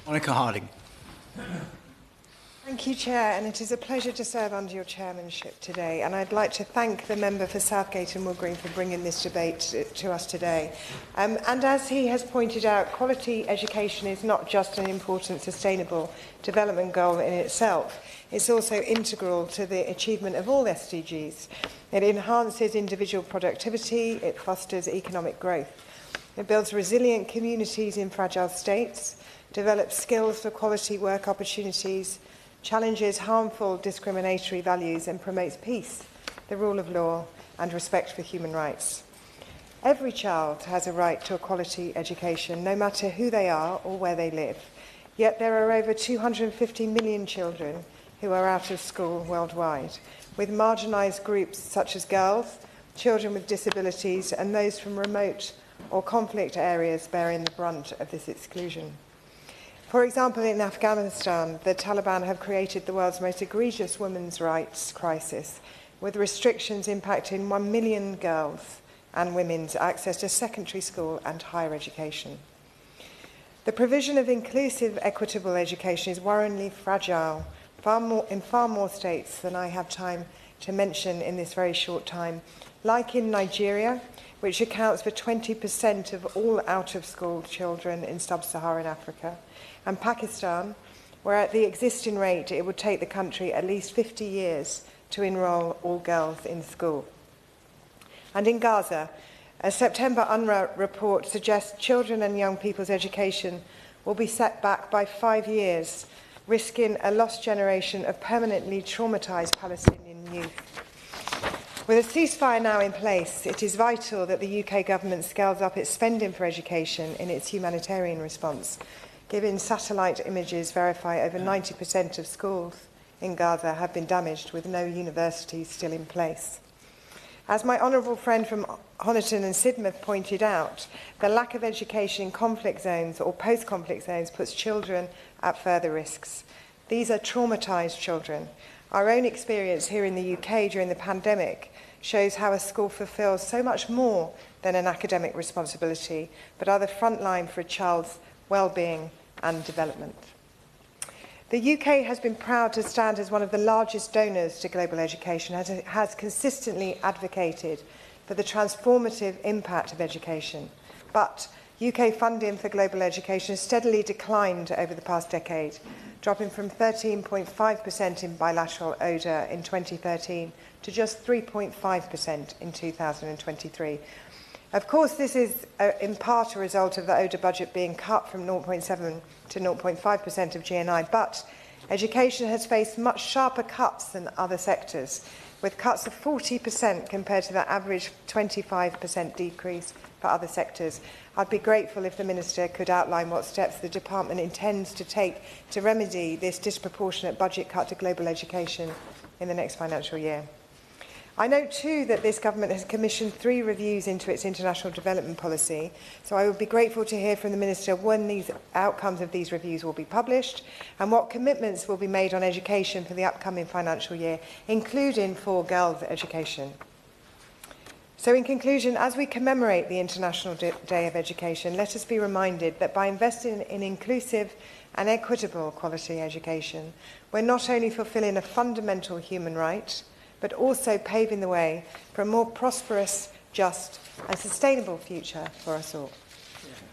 Monica Harding. Thank you, Chair, and it is a pleasure to serve under your chairmanship today. And I'd like to thank the member for Southgate and Wood Green for bringing this debate to us today. And as he has pointed out, quality education is not just an important sustainable development goal in itself. It's also integral to the achievement of all SDGs. It enhances individual productivity, it fosters economic growth. It builds resilient communities in fragile states, develops skills for quality work opportunities, challenges harmful discriminatory values and promotes peace, the rule of law and respect for human rights. Every child has a right to a quality education, no matter who they are or where they live. Yet there are over 250 million children who are out of school worldwide, with marginalised groups such as girls, children with disabilities and those from remote or conflict areas bearing the brunt of this exclusion. For example, in Afghanistan, the Taliban have created the world's most egregious women's rights crisis, with restrictions impacting 1 million girls and women's access to secondary school and higher education. The provision of inclusive, equitable education is worryingly fragile, in far more states than I have time to mention in this very short time, like in Nigeria, which accounts for 20% of all out-of-school children in sub-Saharan Africa, and Pakistan, where at the existing rate it would take the country at least 50 years to enrol all girls in school. And in Gaza, a September UNRWA report suggests children and young people's education will be set back by 5 years, risking a lost generation of permanently traumatised Palestinian youth. With a ceasefire now in place, it is vital that the UK government scales up its spending for education in its humanitarian response, given satellite images verify over 90% of schools in Gaza have been damaged, with no universities still in place. As my honourable friend from Honiton and Sidmouth pointed out, the lack of education in conflict zones or post-conflict zones puts children at further risks. These are traumatised children. Our own experience here in the UK during the pandemic shows how a school fulfills so much more than an academic responsibility, but are the front line for a child's well-being and development. The UK has been proud to stand as one of the largest donors to global education, as it has consistently advocated for the transformative impact of education. But UK funding for global education has steadily declined over the past decade, dropping from 13.5% in bilateral ODA in 2013 to just 3.5% in 2023. Of course, this is in part a result of the ODA budget being cut from 0.7 to 0.5% of GNI, but education has faced much sharper cuts than other sectors, with cuts of 40% compared to the average 25% decrease for other sectors. I'd be grateful if the Minister could outline what steps the Department intends to take to remedy this disproportionate budget cut to global education in the next financial year. I note too that this government has commissioned 3 reviews into its international development policy, so I would be grateful to hear from the Minister when these outcomes of these reviews will be published and what commitments will be made on education for the upcoming financial year, including for girls' education. So in conclusion, as we commemorate the International Day of Education, let us be reminded that by investing in inclusive and equitable quality education, we're not only fulfilling a fundamental human right, but also paving the way for a more prosperous, just and sustainable future for us all.